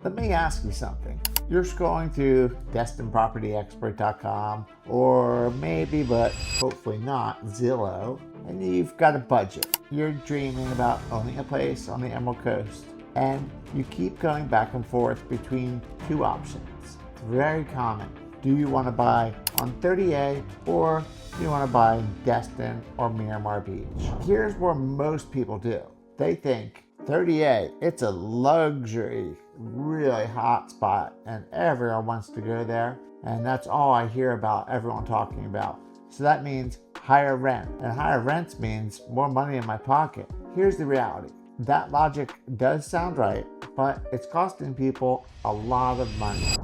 Let me ask you something. You're scrolling through DestinPropertyExpert.com or maybe, but hopefully not, Zillow, and you've got a budget. You're dreaming about owning a place on the Emerald Coast, and you keep going back and forth between two options. It's very common. Do you want to buy on 30A or do you want to buy in Destin or Miramar Beach? Here's where most people do. They think 30A, it's a luxury, really hot spot, and everyone wants to go there. And that's all I hear about everyone talking about. So that means higher rent, and higher rents means more money in my pocket. Here's the reality. That logic does sound right, but it's costing people a lot of money.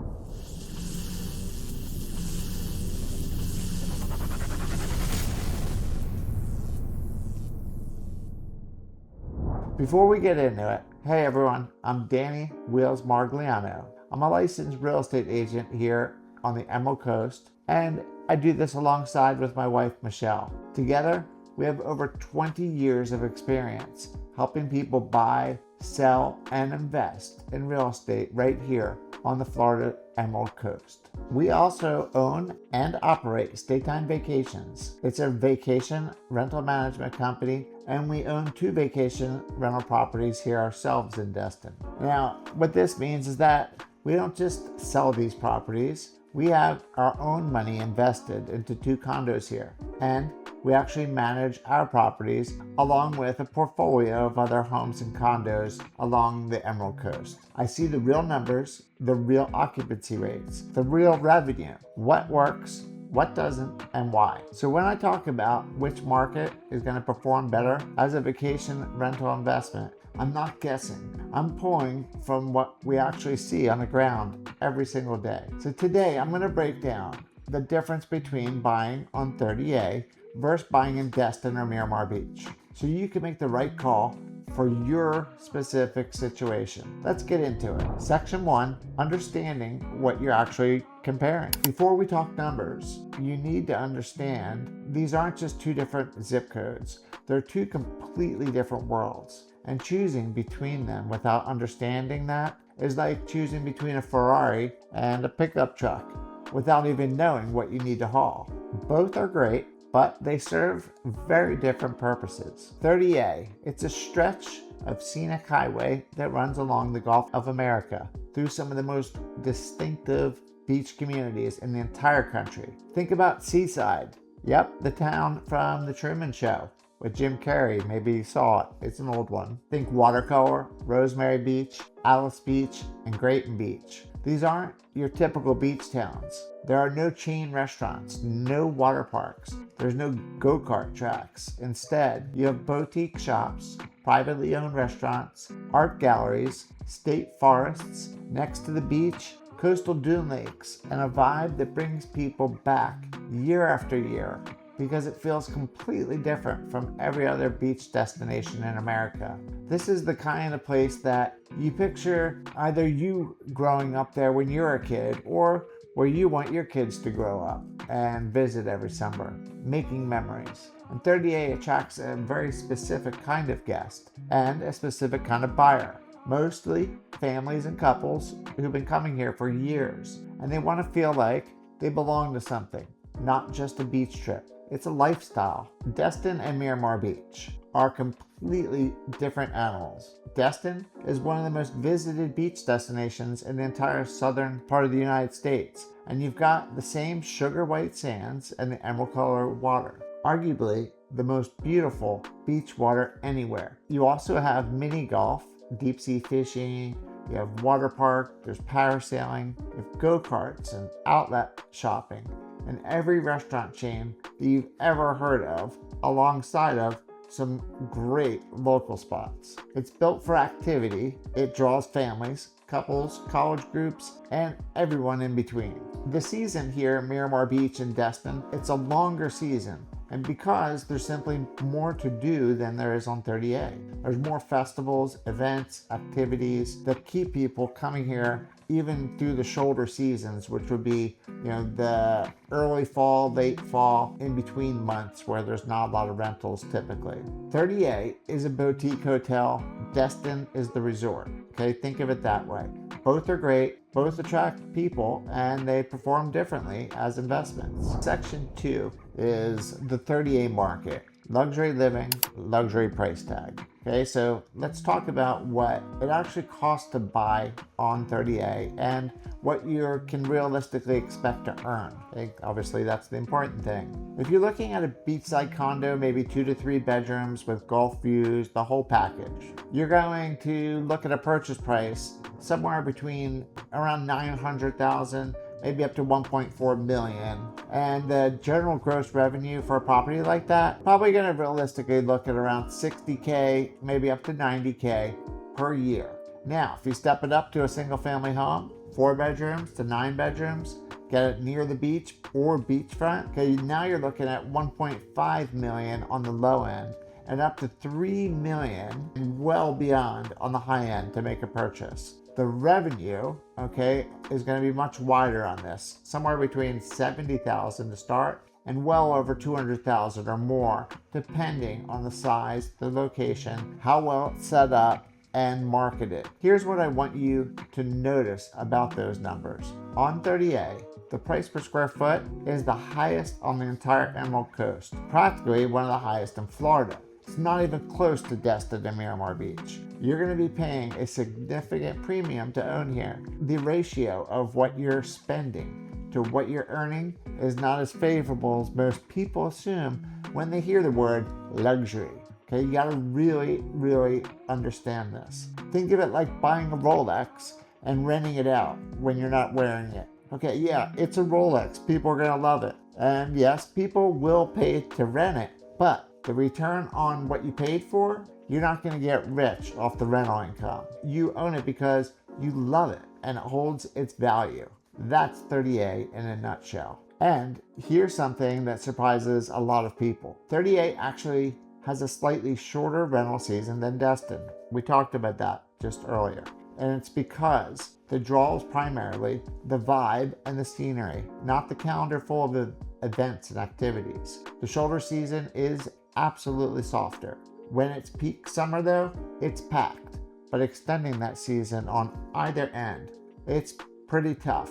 Before we get into it, hey everyone, I'm Danny Wheels Margagliano. I'm a licensed real estate agent here on the Emerald Coast, and I do this alongside with my wife, Michelle. Together, we have over 20 years of experience helping people buy, sell, and invest in real estate right here on the Florida Emerald Coast. We also own and operate Staytime Vacations. It's a vacation rental management company, and we own 2 vacation rental properties here ourselves in Destin. Now, what this means is that we don't just sell these properties. We have our own money invested into 2 condos here, and we actually manage our properties along with a portfolio of other homes and condos along the Emerald Coast. I see the real numbers, the real occupancy rates, the real revenue, what works, what doesn't, and why. So when I talk about which market is going to perform better as a vacation rental investment, I'm not guessing. I'm pulling from what we actually see on the ground every single day. So today I'm going to break down the difference between buying on 30A versus buying in Destin or Miramar Beach, so you can make the right call for your specific situation. Let's get into it. Section 1, understanding what you're actually comparing. Before we talk numbers, you need to understand these aren't just 2 different zip codes. They're 2 completely different worlds. And choosing between them without understanding that is like choosing between a Ferrari and a pickup truck without even knowing what you need to haul. Both are great, but they serve very different purposes. 30A, it's a stretch of scenic highway that runs along the Gulf of America through some of the most distinctive beach communities in the entire country. Think about Seaside. Yep, the town from The Truman Show with Jim Carrey. Maybe you saw it. It's an old one. Think Watercolor, Rosemary Beach, Alice Beach, and Grayton Beach. These aren't your typical beach towns. There are no chain restaurants, no water parks. There's no go-kart tracks. Instead, you have boutique shops, privately owned restaurants, art galleries, state forests next to the beach, coastal dune lakes, and a vibe that brings people back year after year, because it feels completely different from every other beach destination in America. This is the kind of place that you picture either you growing up there when you're a kid, or where you want your kids to grow up and visit every summer, making memories. And 30A attracts a very specific kind of guest and a specific kind of buyer. Mostly families and couples who've been coming here for years, and they want to feel like they belong to something, not just a beach trip. It's a lifestyle. Destin and Miramar Beach are completely different animals. Destin is one of the most visited beach destinations in the entire southern part of the United States, and you've got the same sugar white sands and the emerald color water. Arguably the most beautiful beach water anywhere. You also have mini golf, deep sea fishing, you have water park, there's parasailing, you have go-karts and outlet shopping, and every restaurant chain that you've ever heard of, alongside of some great local spots. It's built for activity. It draws families, couples, college groups, and everyone in between. The season here at Miramar Beach in Destin, it's a longer season. And because there's simply more to do than there is on 30A. There's more festivals, events, activities that keep people coming here even through the shoulder seasons, which would be, the early fall, late fall, in between months where there's not a lot of rentals typically. 30A is a boutique hotel. Destin is the resort. Okay, think of it that way. Both are great, both attract people, and they perform differently as investments. Section 2 is the 30A market. Luxury living, luxury price tag. Okay, so let's talk about what it actually costs to buy on 30A and what you can realistically expect to earn. Okay, obviously, that's the important thing. If you're looking at a beachside condo, maybe 2 to 3 bedrooms with Gulf views, the whole package, you're going to look at a purchase price somewhere between around $900,000, maybe up to $1.4 million. And the general gross revenue for a property like that, probably going to realistically look at around $60K, maybe up to $90K per year. Now, if you step it up to a single family home, 4 bedrooms to 9 bedrooms, get it near the beach or beachfront, okay, now you're looking at $1.5 million on the low end and up to $3 million and well beyond on the high end to make a purchase. The revenue, okay, is going to be much wider on this, somewhere between $70,000 to start and well over $200,000 or more, depending on the size, the location, how well it's set up, and marketed. Here's what I want you to notice about those numbers. On 30A, the price per square foot is the highest on the entire Emerald Coast, practically one of the highest in Florida. It's not even close to Destin and Miramar Beach. You're going to be paying a significant premium to own here. The ratio of what you're spending to what you're earning is not as favorable as most people assume when they hear the word luxury. Okay, you got to really understand this. Think of it like buying a Rolex and renting it out when you're not wearing it. Okay, yeah, it's a Rolex. People are going to love it. And yes, people will pay to rent it, but the return on what you paid for, you're not going to get rich off the rental income. You own it because you love it and it holds its value. That's 30A in a nutshell. And here's something that surprises a lot of people. 30A actually has a slightly shorter rental season than Destin. We talked about that just earlier. And it's because the draw is primarily the vibe and the scenery, not the calendar full of events and activities. The shoulder season is absolutely softer. When it's peak summer though, it's packed, but extending that season on either end, it's pretty tough.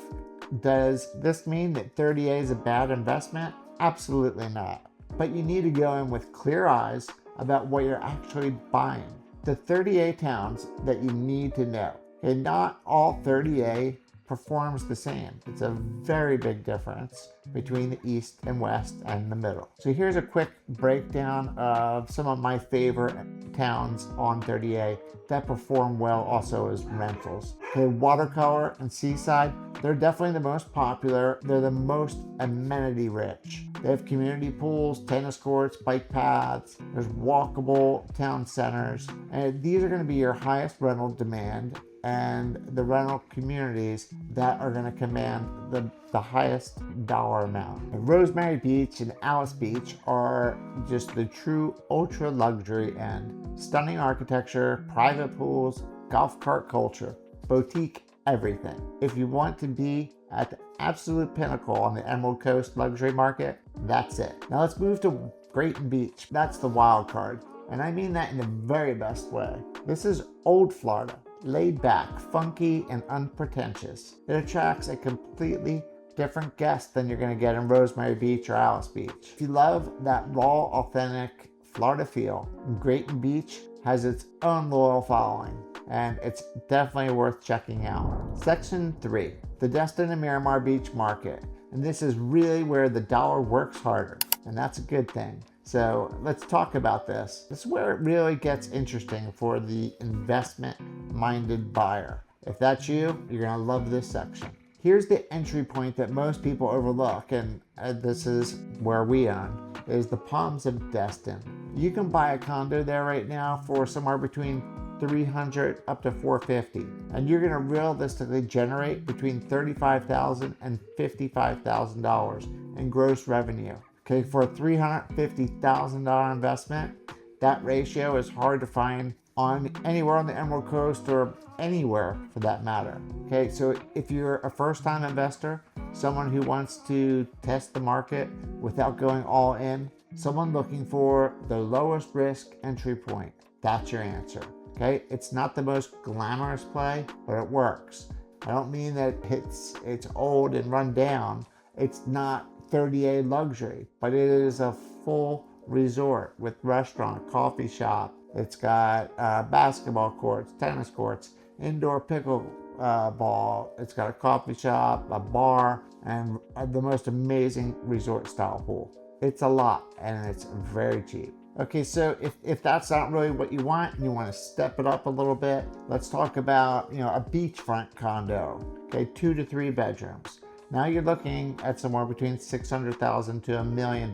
Does this mean that 30A is a bad investment? Absolutely not. But you need to go in with clear eyes about what you're actually buying. The 30A towns that you need to know. Okay, not all 30A performs the same. It's a very big difference between the east and west and the middle. So here's a quick breakdown of some of my favorite towns on 30A that perform well also as rentals. Okay, Watercolor and Seaside, they're definitely the most popular. They're the most amenity rich. They have community pools, tennis courts, bike paths, there's walkable town centers, and these are going to be your highest rental demand and the rental communities that are going to command the highest dollar amount. Rosemary Beach and Alice Beach are just the true ultra luxury end. Stunning architecture, private pools, golf cart culture, boutique everything. If you want to be at the absolute pinnacle on the Emerald Coast luxury market, that's it. Now let's move to Grayton Beach. That's the wild card. And I mean that in the very best way. This is old Florida. Laid back, funky, and unpretentious. It attracts a completely different guest than you're going to get in Rosemary Beach or Alice Beach. If you love that raw, authentic Florida feel, Grayton Beach has its own loyal following, and it's definitely worth checking out. Section 3, the Destin and Miramar Beach market. And this is really where the dollar works harder, and that's a good thing. So let's talk about this. This is where it really gets interesting for the investment-minded buyer. If that's you, you're gonna love this section. Here's the entry point that most people overlook, and this is where we own, is the Palms of Destin. You can buy a condo there right now for somewhere between $300 up to $450, and you're gonna realistically generate between $35,000 and $55,000 in gross revenue. Okay, for a $350,000 investment, that ratio is hard to find on anywhere on the Emerald Coast or anywhere for that matter. Okay, so if you're a first-time investor, someone who wants to test the market without going all in, someone looking for the lowest risk entry point, that's your answer. Okay, it's not the most glamorous play, but it works. I don't mean that it's old and run down. It's not 30A luxury, but it is a full resort with restaurant, coffee shop. It's got basketball courts, tennis courts, indoor pickle ball. It's got a coffee shop, a bar, and the most amazing resort style pool. It's a lot, and it's very cheap. Okay, so if that's not really what you want and you want to step it up a little bit, let's talk about, a beachfront condo. Okay, 2 to 3 bedrooms. Now you're looking at somewhere between $600,000 to $1 million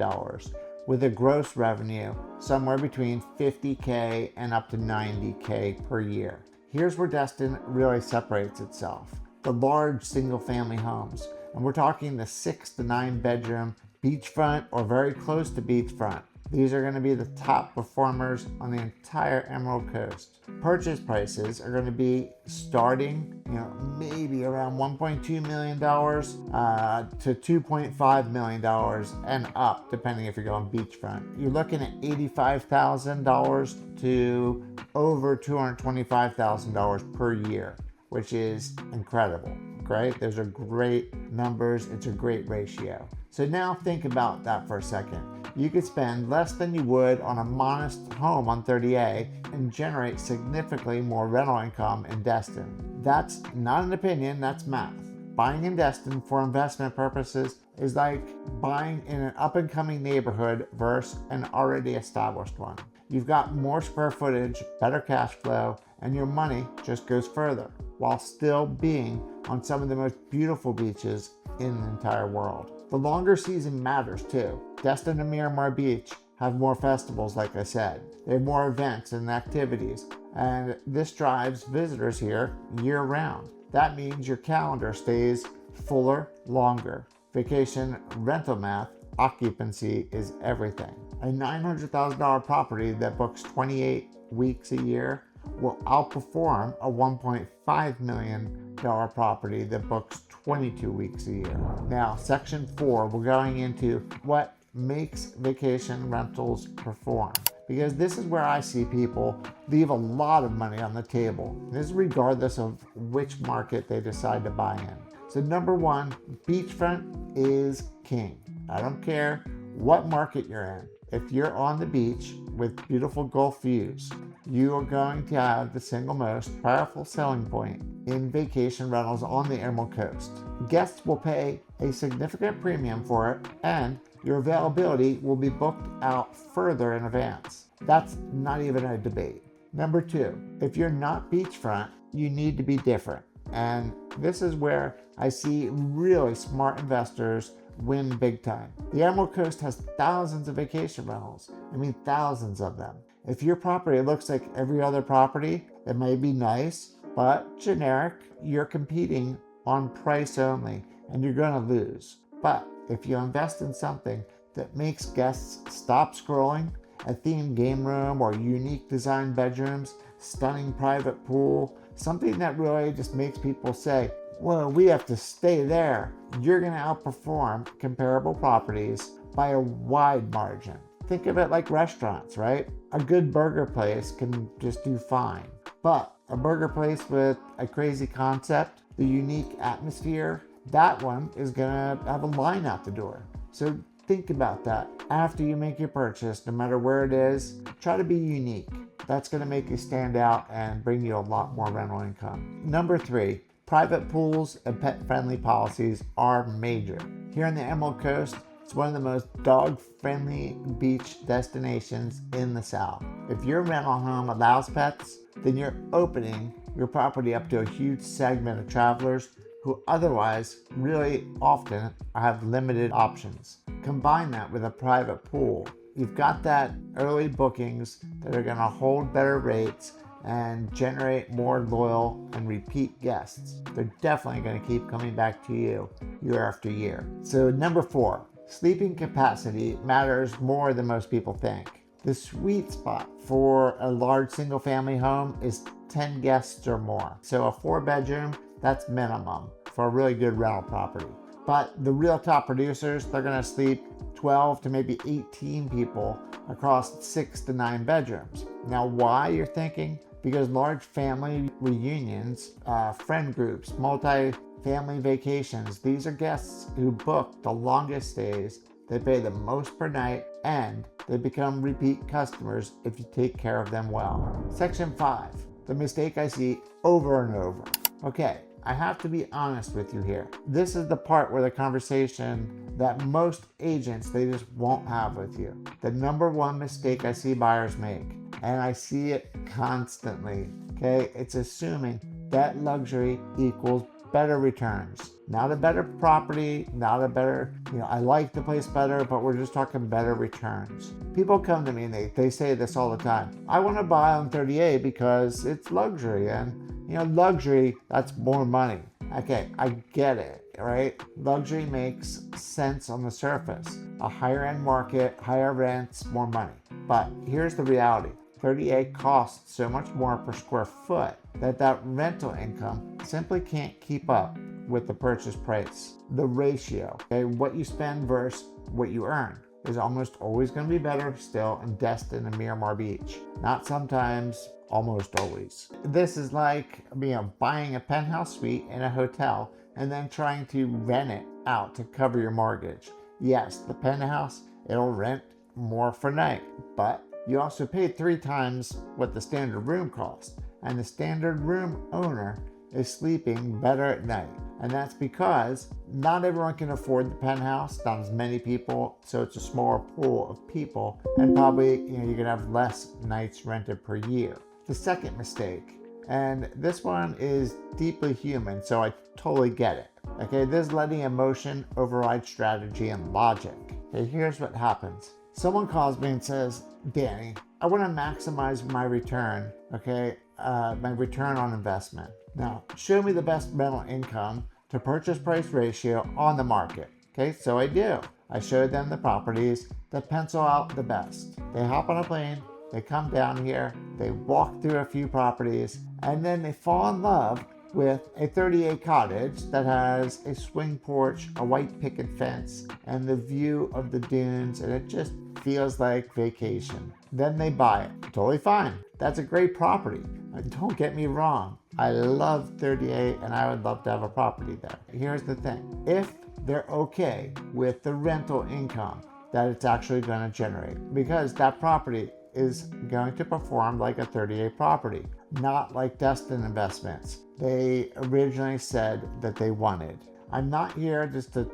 with a gross revenue somewhere between $50K and up to $90K per year. Here's where Destin really separates itself. The large single family homes. And we're talking the 6 to 9 bedroom beachfront or very close to beachfront. These are going to be the top performers on the entire Emerald Coast. Purchase prices are going to be starting, maybe around $1.2 million to $2.5 million and up, depending if you're going beachfront. You're looking at $85,000 to over $225,000 per year, which is incredible. Right? Those are great numbers. It's a great ratio. So now think about that for a second. You could spend less than you would on a modest home on 30A and generate significantly more rental income in Destin. That's not an opinion, that's math. Buying in Destin for investment purposes is like buying in an up-and-coming neighborhood versus an already established one. You've got more square footage, better cash flow, and your money just goes further, while still being on some of the most beautiful beaches in the entire world. The longer season matters too. Destin and Miramar Beach have more festivals, like I said. They have more events and activities, and this drives visitors here year round. That means your calendar stays fuller longer. Vacation rental math, occupancy is everything. A $900,000 property that books 28 weeks a year will outperform a $1.5 million property that books 22 weeks a year. Now, section 4, we're going into what makes vacation rentals perform. Because this is where I see people leave a lot of money on the table. This is regardless of which market they decide to buy in. So number 1, beachfront is king. I don't care what market you're in. If you're on the beach with beautiful Gulf views, you are going to have the single most powerful selling point in vacation rentals on the Emerald Coast. Guests will pay a significant premium for it, and your availability will be booked out further in advance. That's not even a debate. Number 2, if you're not beachfront, you need to be different. And this is where I see really smart investors win big time. The Emerald Coast has thousands of vacation rentals. I mean, thousands of them. If your property looks like every other property, it may be nice, but generic, you're competing on price only, and you're going to lose. But if you invest in something that makes guests stop scrolling, a themed game room or unique design bedrooms, stunning private pool, something that really just makes people say, well, we have to stay there, you're going to outperform comparable properties by a wide margin. Think of it like restaurants, right? A good burger place can just do fine. But a burger place with a crazy concept, the unique atmosphere, that one is going to have a line out the door. So think about that. After you make your purchase, no matter where it is, try to be unique. That's going to make you stand out and bring you a lot more rental income. Number 3, private pools and pet-friendly policies are major. Here on the Emerald Coast, it's one of the most dog-friendly beach destinations in the South. If your rental home allows pets, then you're opening your property up to a huge segment of travelers who otherwise really often have limited options. Combine that with a private pool. You've got that early bookings that are going to hold better rates and generate more loyal and repeat guests. They're definitely going to keep coming back to you year after year. So number 4, sleeping capacity matters more than most people think. The sweet spot for a large single family home is 10 guests or more. So a 4-bedroom, that's minimum for a really good rental property. But the real top producers, they're going to sleep 12 to maybe 18 people across 6 to 9 bedrooms. Now, why, you're thinking? because large family reunions, friend groups, multi-family vacations, these are guests who book the longest stays. They pay the most per night, and they become repeat customers if you take care of them well. Section 5, the mistake I see over and over. Okay, I have to be honest with you here. This is the part where the conversation that most agents, they just won't have with you. The number one mistake I see buyers make, and I see it constantly, okay? It's assuming that luxury equals better returns. Not a better property, not a better, I like the place better, but we're just talking better returns. People come to me and they say this all the time. I want to buy on 30A because it's luxury, and luxury, that's more money. Okay, I get it, right? Luxury makes sense on the surface. A higher end market, higher rents, more money. But here's the reality. 30A costs so much more per square foot that rental income simply can't keep up with the purchase price. The ratio, okay, what you spend versus what you earn, is almost always going to be better still in Destin and Miramar Beach. Not sometimes, almost always. This is like buying a penthouse suite in a hotel and then trying to rent it out to cover your mortgage. Yes, the penthouse, it'll rent more per night, but you also paid 3 times what the standard room cost, and the standard room owner is sleeping better at night. And that's because not everyone can afford the penthouse, not as many people, so it's a smaller pool of people, and probably you're gonna have less nights rented per year. The second mistake, and this one is deeply human, so I totally get it. Okay, this is letting emotion override strategy and logic. Okay, here's what happens. Someone calls me and says, Danny, I want to maximize my return, okay, my return on investment. Now, show me the best rental income to purchase price ratio on the market. Okay, so I do. I show them the properties that pencil out the best. They hop on a plane, they come down here, they walk through a few properties, and then they fall in love with a 30A cottage that has a swing porch, a white picket fence, and the view of the dunes, and it just feels like vacation. Then they buy it. Totally fine. That's a great property. Don't get me wrong. I love 30A and I would love to have a property there. Here's the thing. If they're okay with the rental income that it's actually going to generate, because that property is going to perform like a 30A property, not like Destin Investments they originally said that they wanted. I'm not here just to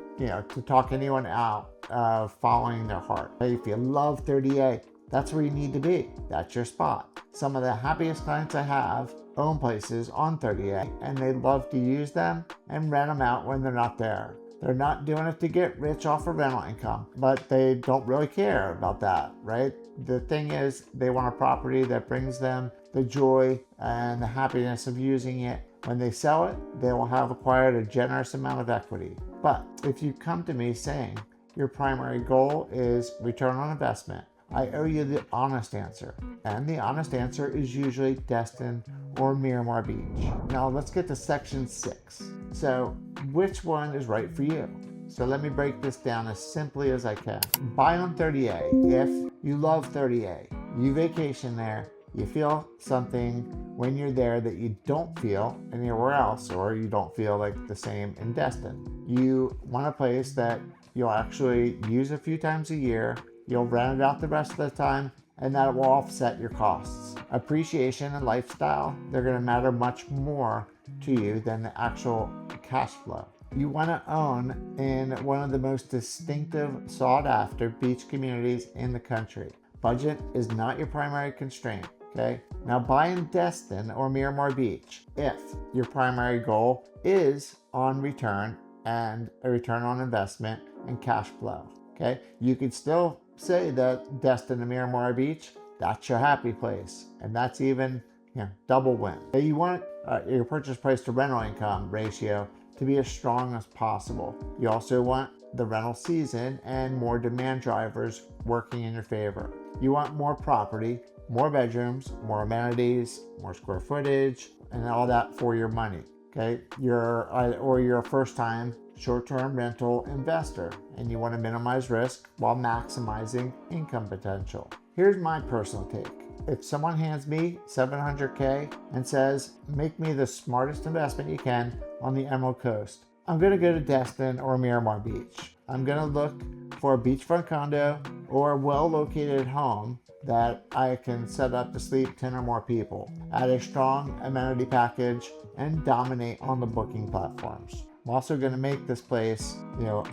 talk anyone out of following their heart. If you love 30A, that's where you need to be. That's your spot. Some of the happiest clients I have own places on 30A, and they love to use them and rent them out when they're not there. They're not doing it to get rich off of rental income, but they don't really care about that, right? The thing is, they want a property that brings them the joy and the happiness of using it. When they sell it, they will have acquired a generous amount of equity. But if you come to me saying your primary goal is return on investment, I owe you the honest answer. And the honest answer is usually Destin or Miramar Beach. Now let's get to section 6. So which one is right for you? So let me break this down as simply as I can. Buy on 30A if you love 30A. You vacation there, you feel something when you're there that you don't feel anywhere else, or you don't feel like the same in Destin. You want a place that you'll actually use a few times a year, you'll rent it out the rest of the time, and that will offset your costs. Appreciation and lifestyle, they're gonna matter much more to you than the actual cash flow. You wanna own in one of the most distinctive, sought after beach communities in the country. Budget is not your primary constraint. Okay, now buy in Destin or Miramar Beach if your primary goal is on return and a return on investment and cash flow. Okay, you could still say that Destin and Miramar Beach, that's your happy place, and that's even double win. You want your purchase price to rental income ratio to be as strong as possible. You also want the rental season and more demand drivers working in your favor. You want more property, more bedrooms, more amenities, more square footage, and all that for your money. Okay, you're a first-time short-term rental investor, and you want to minimize risk while maximizing income potential. Here's my personal take. if someone hands me $700K and says, make me the smartest investment you can on the Emerald Coast, I'm going to go to Destin or Miramar Beach. I'm going to look for a beachfront condo or a well-located home that I can set up to sleep 10 or more people, add a strong amenity package, and dominate on the booking platforms. I'm also going to make this place,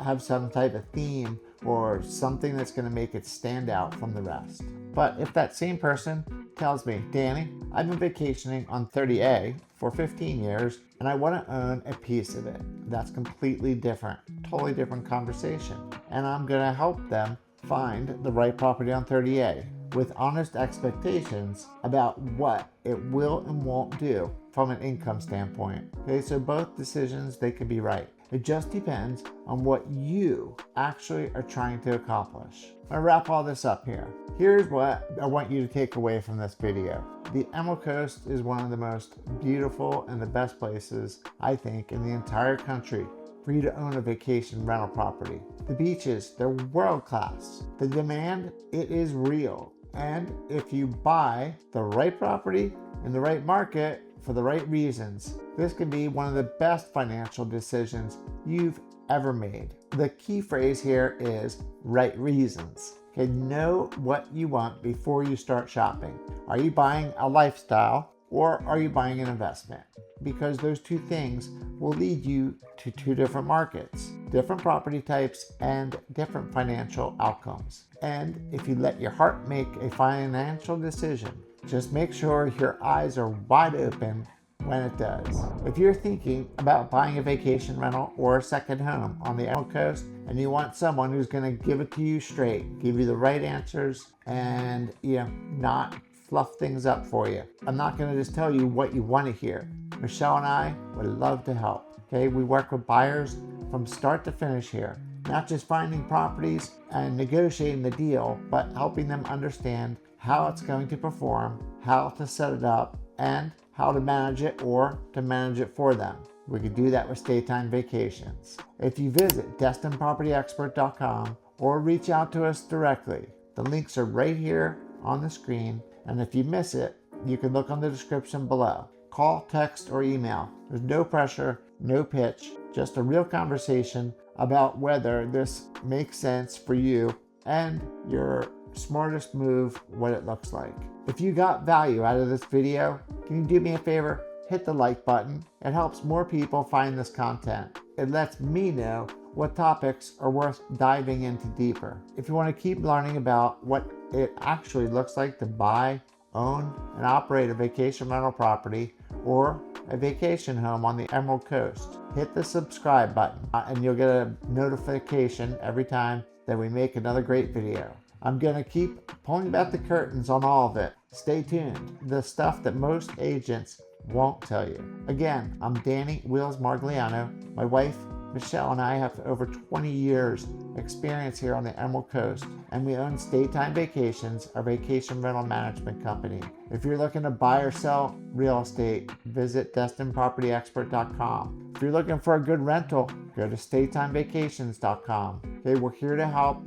have some type of theme or something that's going to make it stand out from the rest. But if that same person tells me, Danny, I've been vacationing on 30A for 15 years and I want to own a piece of it, that's completely different, totally different conversation. And I'm going to help them find the right property on 30A with honest expectations about what it will and won't do from an income standpoint. Okay, so both decisions, they could be right. It just depends on what you actually are trying to accomplish. I'm gonna wrap all this up here. Here's what I want you to take away from this video. The Emerald Coast is one of the most beautiful and the best places, I think, in the entire country for you to own a vacation rental property. The beaches, they're world class. The demand, it is real. And if you buy the right property in the right market for the right reasons, this can be one of the best financial decisions you've ever made. The key phrase here is right reasons. Okay, know what you want before you start shopping. Are you buying a lifestyle or are you buying an investment? Because those two things will lead you to two different markets, different property types, and different financial outcomes. And if you let your heart make a financial decision, just make sure your eyes are wide open when it does. If you're thinking about buying a vacation rental or a second home on the Emerald Coast and you want someone who's going to give it to you straight, give you the right answers, and not fluff things up for you, I'm not going to just tell you what you want to hear. Michelle and I would love to help. Okay, we work with buyers from start to finish here, not just finding properties and negotiating the deal, but helping them understand how it's going to perform, how to set it up, and how to manage it or to manage it for them. We could do that with Staytime Vacations. If you visit DestinPropertyExpert.com or reach out to us directly, the links are right here on the screen. And if you miss it, you can look on the description below. Call, text, or email. There's no pressure, no pitch, just a real conversation about whether this makes sense for you and your smartest move, what it looks like. If you got value out of this video, can you do me a favor? Hit the like button. It helps more people find this content. It lets me know what topics are worth diving into deeper. If you want to keep learning about what it actually looks like to buy, own, and operate a vacation rental property or a vacation home on the Emerald Coast, hit the subscribe button and you'll get a notification every time that we make another great video. I'm going to keep pulling back the curtains on all of it. Stay tuned. The stuff that most agents won't tell you. Again, I'm Danny Wheels Margagliano. My wife, Michelle, and I have over 20 years experience here on the Emerald Coast, and we own Staytime Vacations, our vacation rental management company. If you're looking to buy or sell real estate, visit DestinPropertyExpert.com. If you're looking for a good rental, go to StaytimeVacations.com. Okay, we're here to help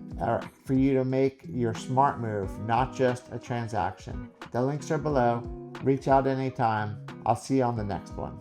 for you to make your smart move, not just a transaction. The links are below. Reach out anytime. I'll see you on the next one.